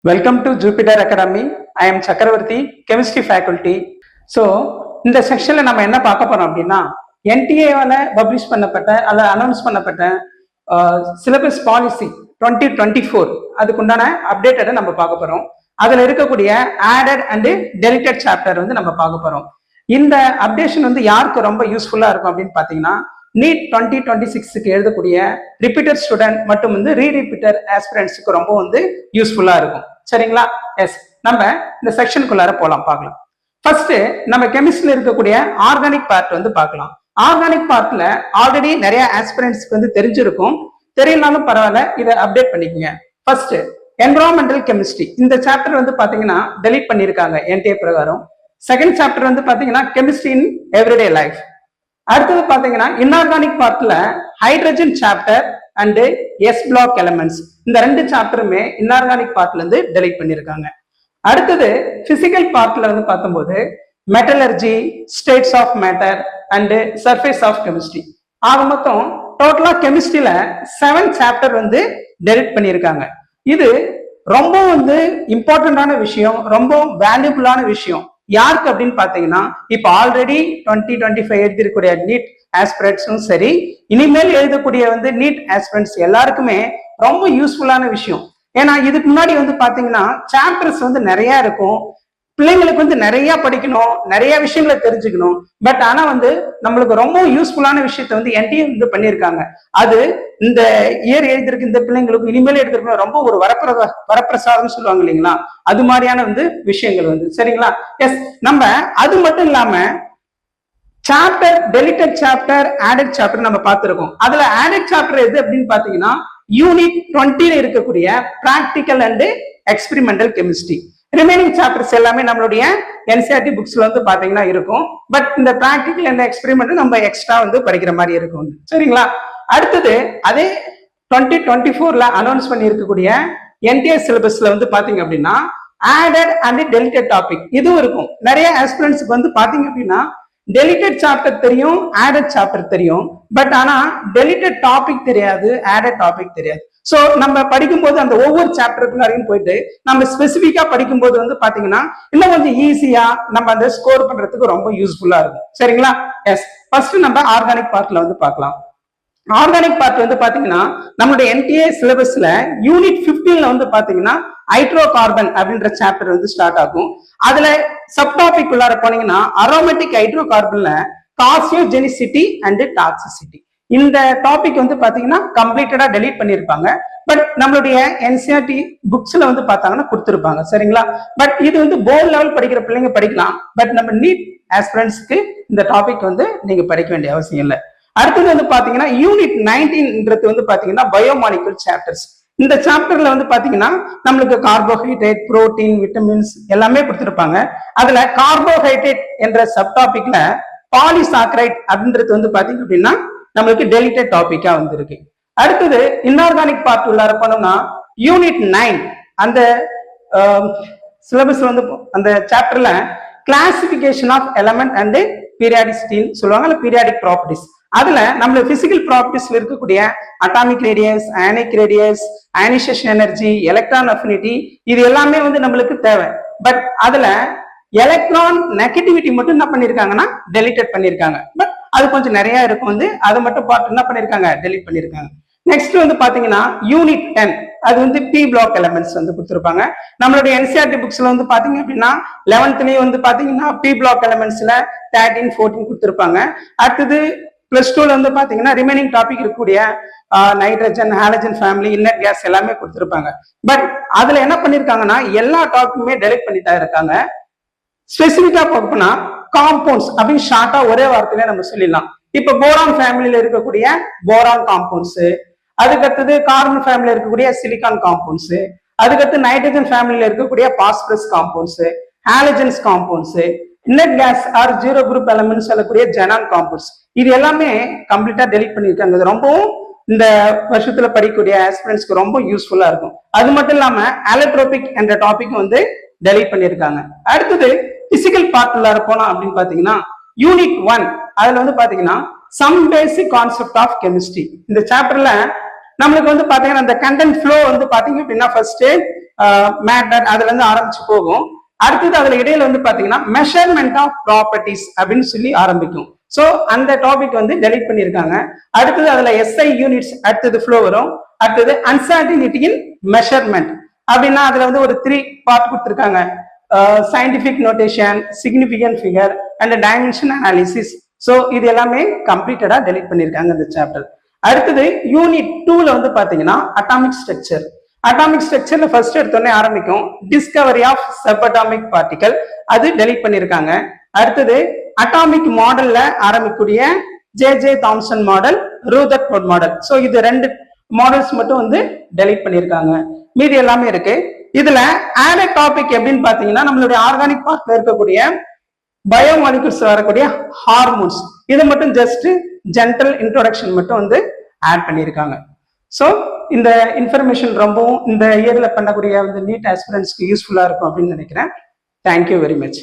Welcome to Jupiter Academy. I am Chakravarti, Chemistry Faculty. So, இந்த செக்ஷன்ல நம்ம என்ன பார்க்க போறோம் அப்படின்னா NTA-வால பப்ளிஷ் பண்ணப்பட்ட அல்ல அனௌன்ஸ் பண்ணப்பட்ட சிலபஸ் பாலிசி 2024 அதுக்குண்டான அப்டேட்டை நம்ம பார்க்க போறோம். அதுல இருக்கக்கூடிய ஆடட் அண்ட் டெலிட்டட் சாப்டர் வந்து நம்ம பார்க்க போறோம். இந்த அப்டேஷன் வந்து யாருக்கு ரொம்ப யூஸ்ஃபுல்லா இருக்கும் அப்படின்னு பாத்தீங்கன்னா நீட் 2026க்கு எழுதக்கூடிய ரிப்பீட்டர் ஸ்டூடெண்ட் மற்றும் வந்து ரீரிப்பீட்டர் ஆஸ்பிரண்ட்ஸுக்கு ரொம்ப வந்து யூஸ்ஃபுல்லா இருக்கும். சரிங்களா? எஸ், நம்ம இந்த செக்ஷனுக்குள்ளார போலாம், பார்க்கலாம். ஃபர்ஸ்ட் நம்ம கெமிஸ்ட்ரியில இருக்கக்கூடிய ஆர்கானிக் பார்ட் வந்து பார்க்கலாம். ஆர்கானிக் பார்ட்ல ஆல்ரெடி நிறைய ஆஸ்பிரண்ட்ஸ்க்கு வந்து தெரிஞ்சிருக்கும், தெரியலனாலும் பரவாயில்ல, இதை அப்டேட் பண்ணிக்கோங்க. ஃபர்ஸ்ட் என்விரான்மெண்டல் கெமிஸ்ட்ரி இந்த சாப்டர் வந்து பாத்தீங்கன்னா டெலீட் பண்ணிருக்காங்க என்டிஏ பிரகாரம். செகண்ட் சாப்டர் வந்து பாத்தீங்கன்னா கெமிஸ்ட்ரி இன் எவ்ரிடே லைஃப். அடுத்தது பாத்தீங்கன்னா இன்ஆர்கானிக் பார்ட்ல hydrogen chapter and S block elements இந்த ரெண்டு சாப்டருமே இன்ஆர்கானிக் பார்ட்ல இருந்து டெலீட் பண்ணிருக்காங்க. அடுத்தது பிசிக்கல் பார்ட்ல வந்து பார்க்கும்போது metallurgy, states of matter and surface of chemistry ஆக மொத்தம் டோட்டலா கெமிஸ்ட்ரியில 7 சாப்டர் வந்து டெலீட் பண்ணியிருக்காங்க. இது ரொம்ப வந்து இம்பார்ட்டன்டான விஷயம், ரொம்ப வேல்யூபிளான விஷயம். யாருக்கு அப்படின்னு பாத்தீங்கன்னா இப்ப ஆல்ரெடி 2025 எழுதிருக்கூடிய நீட் ஆஸ்பிரண்ட்ஸும் சரி, இனிமேல் எழுதக்கூடிய வந்து நீட் ஆஸ்பிரண்ட்ஸ் எல்லாருக்குமே ரொம்ப யூஸ்ஃபுல்லான விஷயம். ஏன்னா இதுக்கு முன்னாடி வந்து பாத்தீங்கன்னா சாப்டர்ஸ் வந்து நிறைய இருக்கும், பிள்ளைங்களுக்கு வந்து நிறைய படிக்கணும், நிறைய விஷயங்களை தெரிஞ்சுக்கணும். பட் ஆனா வந்து நம்மளுக்கு ரொம்ப யூஸ்ஃபுல்லான விஷயத்த வந்து என்டிஏ வந்து பண்ணியிருக்காங்க. அது இந்த இயர் எழுதிருக்கு இந்த பிள்ளைங்களுக்கு இனிமேல் எடுத்திருக்கணும் ரொம்ப ஒரு வரப்பிரசாதம் சொல்லுவாங்க இல்லைங்களா, அது மாதிரியான வந்து விஷயங்கள் வந்து. சரிங்களா? எஸ், நம்ம அது மட்டும் இல்லாம chapter deleted chapter, added chapter நம்ம பார்த்திருக்கோம். அதுல ஆடட் சாப்டர் எது அப்படின்னு பாத்தீங்கன்னா யூனிட் 20ல இருக்கக்கூடிய practical and experimental chemistry. Remaining chapters எல்லாமே நம்மளுடைய என்சிஆர்டி புக்ஸ்ல வந்து பாத்தீங்கன்னா இருக்கும். பட் இந்த பிராக்டிக்கல் அண்ட் எக்ஸ்பெரிமெண்ட் நம்ம எக்ஸ்ட்ரா வந்து படிக்கிற மாதிரி இருக்கும். சரிங்களா? அடுத்தது அதே 2024ல அனௌன்ஸ் பண்ணி இருக்கக்கூடிய என்டிஏ சிலபஸ்ல வந்து பாத்தீங்க அப்படின்னா ஆடட் அண்ட் டெலிட்டட் டாபிக் இதுவும் இருக்கும். நிறைய ஆஸ்பிரண்ட்ஸ்க்கு வந்து பாத்தீங்க அப்படின்னா டெலிட்டட் சாப்டர் தெரியும், ஆடட் சாப்டர் தெரியும். பட் ஆனா டெலிட்டட் டாபிக் தெரியாது, ஆடட் டாபிக் தெரியாது. சோ நம்ம படிக்கும்போது அந்த ஒவ்வொரு சாப்டருக்குள்ளாரையும் போயிட்டு நம்ம ஸ்பெசிபிக்கா படிக்கும்போது வந்து பாத்தீங்கன்னா இன்னும் கொஞ்சம் ஈஸியா நம்ம அந்த ஸ்கோர் பண்றதுக்கு ரொம்ப யூஸ்ஃபுல்லா இருக்கும். சரிங்களா? எஸ், ஃபர்ஸ்ட் நம்ம ஆர்கானிக் பார்ட்ல வந்து பார்க்கலாம். ஆர்கானிக் பார்ட் வந்து பாத்தீங்கன்னா நம்மளுடைய என்டிஏ சிலபஸ்ல யூனிட் 15ல வந்து பாத்தீங்கன்னா ஹைட்ரோ கார்பன் அப்படின்ற சாப்டர் வந்து ஸ்டார்ட் ஆகும். அதுல சப் டாபிக் உள்ளார போனீங்கன்னா அரோமேட்டிக் ஹைட்ரோ கார்பன்ல கார்சினோஜெனிசிட்டி அண்ட் டாக்ஸிசிட்டி இந்த டாபிக் வந்து பாத்தீங்கன்னா கம்ப்ளீட்டடா டெலீட் பண்ணிருப்பாங்க. பட் நம்மளுடைய என்சிஆர்டி புக்ஸ்ல வந்து பார்த்தாங்கன்னா கொடுத்துருப்பாங்க. சரிங்களா? பட் இது வந்து போர்டு லெவல் படிக்கிற பிள்ளைங்க படிக்கலாம். பட் நம்ம நீட் ஆஸ்பிரண்ட்ஸ்க்கு இந்த டாபிக் வந்து நீங்க படிக்க வேண்டிய அவசியம் இல்லை. அடுத்தது வந்து பாத்தீங்கன்னா யூனிட் 19ன்றது வந்து பாத்தீங்கன்னா பயோமாலிகுல் சாப்டர்ஸ். இந்த சாப்டர்ல வந்து பாத்தீங்கன்னா நம்மளுக்கு கார்போஹைட்ரேட், புரோட்டீன், விட்டமின்ஸ் எல்லாமே கொடுத்திருப்பாங்க. அதுல கார்போஹைட்ரேட் என்ற சப் டாபிக்ல பாலிசாக்கரைட் அப்படின்றது வந்து பாத்தீங்க அப்படின்னா நம்மளுக்கு டெலிட்டட் டாபிக்கா வந்திருக்கு. அடுத்தது இன்ஆர்கானிக் பார்ட் உள்ளார போனோம்னா யூனிட் 9 அந்த சிலபஸ் வந்து அந்த சாப்டர்ல கிளாசிபிகேஷன் ஆஃப் எலமெண்ட் அண்ட் பீரியாடிசிட்டின்னு சொல்லுவாங்க, இல்ல பீரியாடிக் ப்ராப்பர்ட்டிஸ். அதுல நம்மள பிசிக்கல் ப்ராப்பர்ட்டிஸ்ல இருக்கக்கூடிய atomic radius, ionic radius, ionisation energy, electron affinity இது எல்லாமே வந்து நம்மளுக்கு தேவை. பட் அதுல எலக்ட்ரான் நெகட்டிவிட்டி மட்டும் என்ன பண்ணிருக்காங்கன்னா டெலிட்டட் பண்ணிருக்காங்க. பட் அது கொஞ்சம் நிறைய இருக்கும் வந்து அதை மட்டும் பார்த்து என்ன பண்ணிருக்காங்க டெலிட் பண்ணிருக்காங்க. நெக்ஸ்ட் வந்து பாத்தீங்கன்னா யூனிட் 10 அது வந்து பி பிளாக் எலிமெண்ட்ஸ் வந்து கொடுத்துருப்பாங்க. நம்மளுடைய என்சிஆர்டி புக்ஸ்ல வந்து பாத்தீங்க அப்படின்னா 11th வந்து பாத்தீங்கன்னா பி பிளாக் எலிமெண்ட்ஸ்ல 13, 14 கொடுத்துருப்பாங்க. அடுத்தது +2ல வந்து பாத்தீங்கன்னா ரிமைனிங் டாபிக் இருக்கக்கூடிய nitrogen, halogen family, inert case எல்லாமே கொடுத்துருப்பாங்க. பட் அதுல என்ன பண்ணிருக்காங்கன்னா எல்லா டாபிக்குமே டெலிட் பண்ணி தான் இருக்காங்க. ஸ்பெசிபிக்கா பார்க்கணும்னா காம்பவுண்ட்ஸ் அப்படின்னு ஷார்ட்டா ஒரே வார்த்தையில நம்ம சொல்லிடலாம். இப்ப போரான் ஃபேமிலியில இருக்கக்கூடிய போரான் காம்பவுண்ட்ஸ், அதுக்கடுத்தது கார்பன் ஃபேமிலியில இருக்கக்கூடிய சிலிகான் காம்பவுண்ட்ஸ், அதுக்கடுத்து நைட்ரஜன் ஃபேமிலியில இருக்கக்கூடிய phosphorus compounds, halogens compounds, inert gas or 0 group elements சொல்லக்கூடிய ஜெனான் காம்பவுண்ட்ஸ் இது எல்லாமே கம்ப்ளீட்டா டெலிட் பண்ணிருக்காங்க. இது ரொம்பவும் இந்த வருஷத்துல படிக்கக்கூடிய ஆஸ்பிரண்ட்ஸ்க்கு ரொம்ப யூஸ்ஃபுல்லா இருக்கும். அது மட்டும் இல்லாம அலோட்ரோபிக் என்ற டாபிக் வந்து டெலிட் பண்ணிருக்காங்க. அடுத்தது பிசிக்கல் பார்ட் உள்ளார போனா அப்படின்னு பாத்தீங்கன்னா யூனிட் 1 அதுல வந்து பாத்தீங்கன்னா some basic concept of chemistry இந்த சாப்டர்ல நம்மளுக்கு வந்து பாத்தீங்கன்னா அந்த கண்டென்ட் ஃப்ளோ வந்து பாத்தீங்க அப்படின்னா ஃபர்ஸ்ட் மேட்டர் அதுல இருந்து ஆரம்பிச்சு போகும். அடுத்தது அதுல இடையில வந்து பாத்தீங்கன்னா மெஷர்மெண்ட் ஆஃப் ப்ராப்பர்ட்டிஸ் அப்படின்னு சொல்லி ஆரம்பிக்கும். ஸோ அந்த டாபிக் வந்து டெலிட் பண்ணியிருக்காங்க. அடுத்தது அதுல எஸ்ஐ யூனிட்ஸ் அடுத்தது ஃப்ளோ வரும். அடுத்தது அன்சர்டினிட்டி இன் மெஷர்மெண்ட் அப்படின்னா அதுல வந்து ஒரு 3 பார்ட் கொடுத்துருக்காங்க. Scientific notation, significant figure and dimension analysis. So இது எல்லாமே கம்ப்ளீட்டடா டெலிட் பண்ணியிருக்காங்க இந்த சாப்டர். அடுத்தது யூனிட் 2ல வந்து பாத்தீங்கன்னா அட்டாமிக் ஸ்ட்ரக்சர். அட்டாமிக் ஸ்ட்ரக்சர்ல ஃபர்ஸ்ட் எடுத்தோடனே ஆரம்பிக்கும் discovery of sub atomic particle, அது டெலிட் பண்ணியிருக்காங்க. அடுத்தது அட்டாமிக் மாடல்ல ஆரம்பிக்கக்கூடிய J Thomson model, Rutherford model. So இது 2 மாடல்ஸ் மட்டும் வந்து டெலிட் பண்ணியிருக்காங்க. மீதி எல்லாமே இருக்கு. இதுல ஆடட் டாபிக் எப்படின்னு பாத்தீங்கன்னா நம்மளுடைய ஆர்கானிக் பார்ட்ல இருக்கக்கூடிய பயோமாலிகுல்ஸ் வரக்கூடிய ஹார்மோன்ஸ், இது மட்டும் ஜஸ்ட் ஜென்ரல் இன்ட்ரோடக்ஷன் மட்டும் வந்து ஆட் பண்ணியிருக்காங்க. ஸோ இந்த இன்ஃபர்மேஷன் ரொம்பவும் இந்த இயர்ல பண்ணக்கூடிய நீட் ஆஸ்பிரன்ஸ்க்கு யூஸ்ஃபுல்லா இருக்கும் அப்படின்னு நினைக்கிறேன். Thank you very much.